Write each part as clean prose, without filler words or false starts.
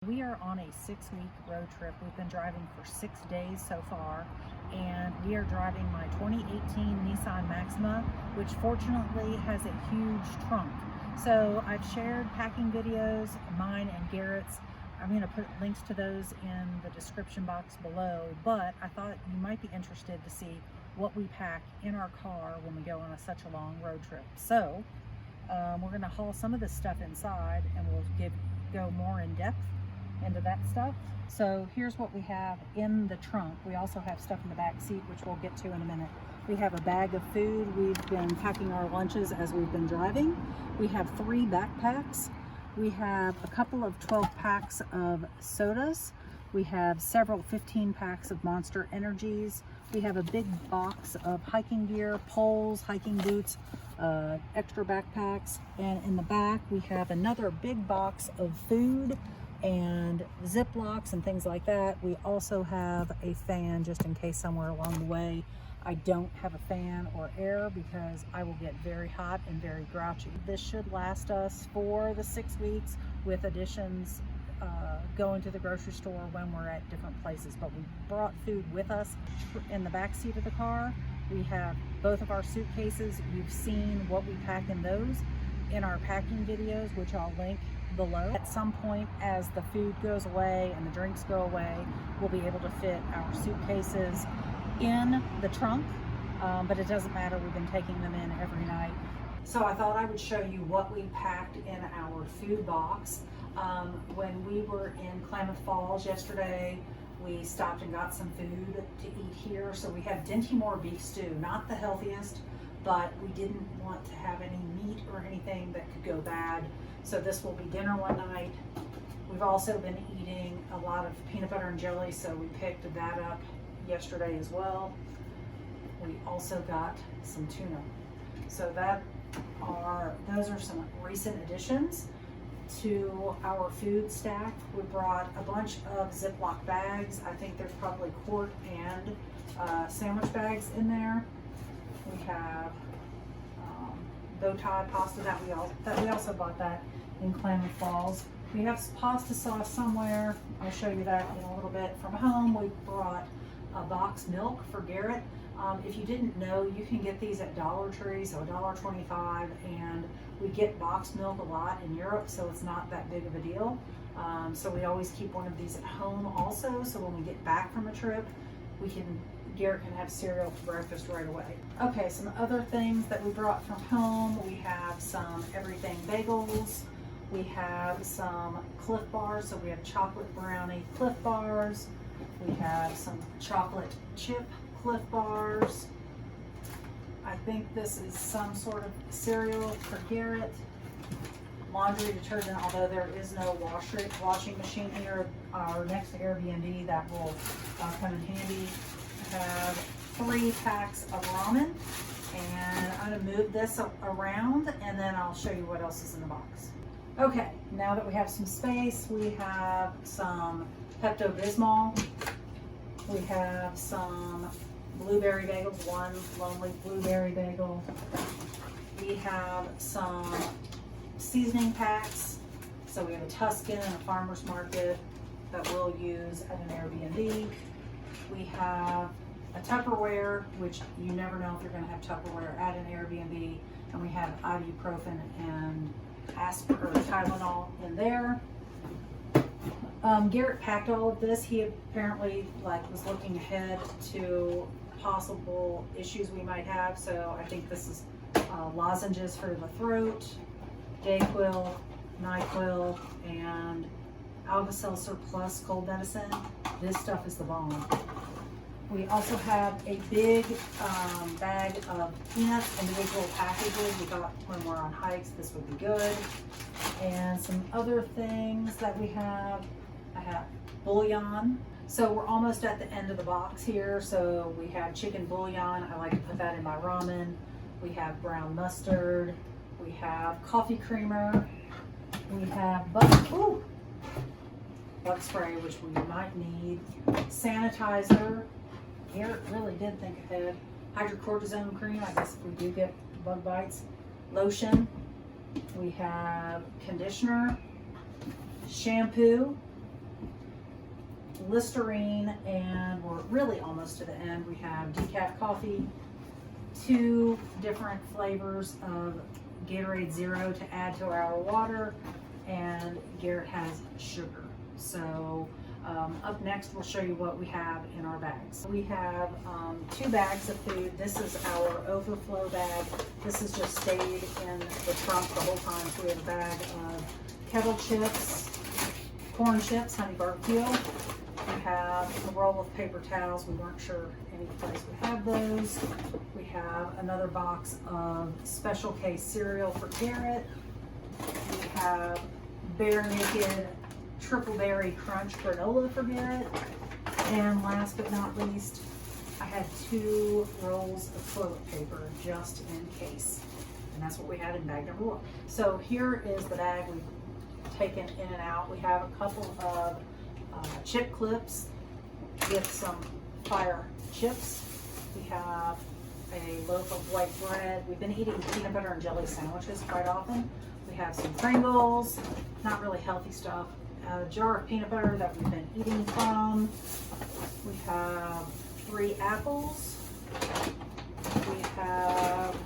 We are on a 6-week road trip. We've been driving for 6 days so far, and we are driving my 2018 Nissan Maxima, which fortunately has a huge trunk. So I've shared packing videos, mine and Garrett's. I'm going to put links to those in the description box below, but I thought you might be interested to see what we pack in our car when we go on such a long road trip. So we're going to haul some of this stuff inside, and we'll go more in depth into that stuff. So here's what we have in the trunk. We also have stuff in the back seat, which we'll get to in a minute. We have a bag of food. We've been packing our lunches as we've been driving. We have 3 backpacks. We have a couple of 12 packs of sodas. We have several 15 packs of Monster Energies. We have a big box of hiking gear, poles, hiking boots, extra backpacks. And in the back, we have another big box of food and Ziplocs and things like that. We also have a fan just in case somewhere along the way I don't have a fan or air, because I will get very hot and very grouchy. This should last us for the 6 weeks, with additions going to the grocery store when we're at different places. But we brought food with us in the back seat of the car. We have both of our suitcases. You've seen what we pack in those in our packing videos, which I'll link below. At some point, as the food goes away and the drinks go away, we'll be able to fit our suitcases in the trunk, but it doesn't matter. We've been taking them in every night. So I thought I would show you what we packed in our food box. When we were in Klamath Falls yesterday, we stopped and got some food to eat here. So we have Dinty Moore beef stew, not the healthiest, but we didn't want to have any meat or anything that could go bad. So this will be dinner one night. We've also been eating a lot of peanut butter and jelly, so we picked that up yesterday as well. We also got some tuna. So those are some recent additions to our food stack. We brought a bunch of Ziploc bags. I think there's probably quart and sandwich bags in there. We have bow tie pasta that we also bought that in Klamath Falls. We have pasta sauce somewhere. I'll show you that in a little bit. From home, we brought a box milk for Garrett. If you didn't know, you can get these at Dollar Tree, so $1.25, and we get box milk a lot in Europe, so it's not that big of a deal. So we always keep one of these at home also, so when we get back from a trip, Garrett can have cereal for breakfast right away. Okay, some other things that we brought from home. We have some everything bagels. We have some Cliff Bars, so we have chocolate brownie Cliff Bars. We have some chocolate chip Cliff Bars. I think this is some sort of cereal for Garrett. Laundry detergent, although there is no washing machine here. Our next Airbnb, that will come in handy. I have 3 packs of ramen, and I'm going to move this around, and then I'll show you what else is in the box. Okay, now that we have some space, we have some Pepto-Bismol. We have some blueberry bagels, one lonely blueberry bagel. We have some seasoning packs. So we have a Tuscan and a Farmer's Market that we'll use at an Airbnb. We have a Tupperware, which you never know if you're going to have Tupperware at an Airbnb. And we have ibuprofen and Tylenol in there. Garrett packed all of this. He apparently was looking ahead to possible issues we might have. So I think this is lozenges for the throat, Dayquil, NyQuil, and Alka-Seltzer Plus cold medicine. This stuff is the bomb. We also have a big bag of peanuts, individual packages. We thought when we're on hikes this would be good. And some other things that we have. I have bouillon. So we're almost at the end of the box here. So we have chicken bouillon. I like to put that in my ramen. We have brown mustard. We have coffee creamer. We have bug spray, which we might need. Sanitizer. Garrett really did think ahead. Hydrocortisone cream, I guess if we do get bug bites. Lotion. We have conditioner, shampoo, Listerine, and we're really almost to the end. We have decaf coffee, 2 different flavors of Gatorade Zero to add to our water, and Garrett has sugar. So up next, we'll show you what we have in our bags. We have 2 bags of food. This is our Overflow bag. This has just stayed in the trunk the whole time. So we have a bag of kettle chips, corn chips, honey barbecue. We have a roll of paper towels. We weren't sure any place we have those. We have another box of Special K cereal for Garrett. We have Bare Naked Triple Berry Crunch granola for Garrett. And last but not least, I had 2 rolls of toilet paper just in case. And that's what we had in bag number 1. So here is the bag we've taken in and out. We have a couple of chip clips with some fire chips. We have a loaf of white bread. We've been eating peanut butter and jelly sandwiches quite often. We have some Pringles, not really healthy stuff. A jar of peanut butter that we've been eating from. We have 3 apples. We have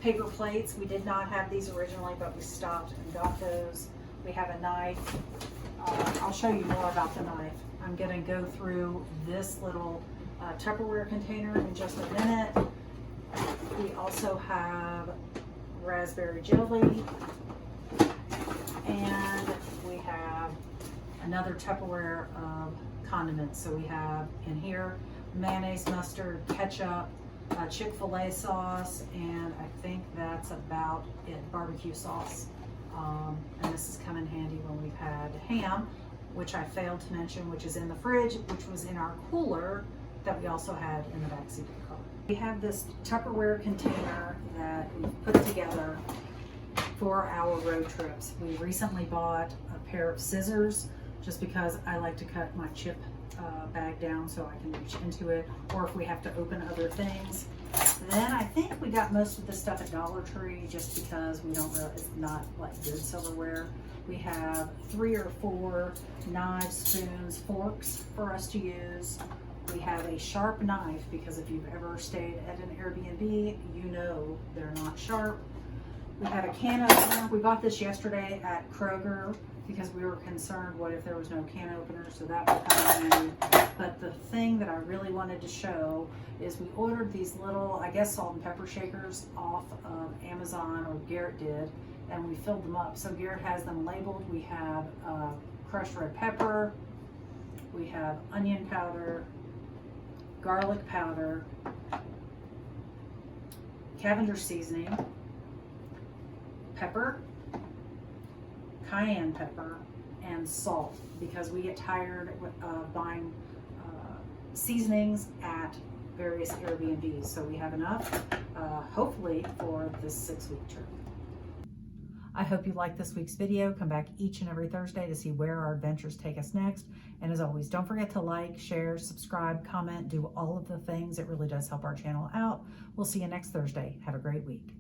paper plates. We did not have these originally, but we stopped and got those. We have a knife. I'll show you more about the knife. I'm going to go through this little Tupperware container in just a minute. We also have raspberry jelly, and we have another Tupperware of condiments. So we have in here mayonnaise, mustard, ketchup, Chick-fil-A sauce, and I think that's about it, barbecue sauce. And this has come in handy when we've had ham, which I failed to mention, which is in the fridge, which was in our cooler that we also had in the backseat of the car. We have this Tupperware container that we've put together for our road trips. We recently bought a pair of scissors just because I like to cut my chip bag down so I can reach into it, or if we have to open other things. Then I think we got most of the stuff at Dollar Tree just because we don't really, it's not like good silverware. We have 3 or 4 knives, spoons, forks for us to use. We have a sharp knife because if you've ever stayed at an Airbnb, you know they're not sharp. We have a can opener. We bought this yesterday at Kroger because we were concerned what if there was no can opener, so that would come in handy. But the thing that I really wanted to show is we ordered these little, I guess, salt and pepper shakers off of Amazon, or Garrett did, and we filled them up. So Garrett has them labeled. We have crushed red pepper, we have onion powder, garlic powder, Cavendish seasoning, pepper, cayenne pepper, and salt, because we get tired of buying seasonings at various Airbnbs. So we have enough, hopefully, for this 6-week trip. I hope you liked this week's video. Come back each and every Thursday to see where our adventures take us next. And as always, don't forget to like, share, subscribe, comment, do all of the things. It really does help our channel out. We'll see you next Thursday. Have a great week.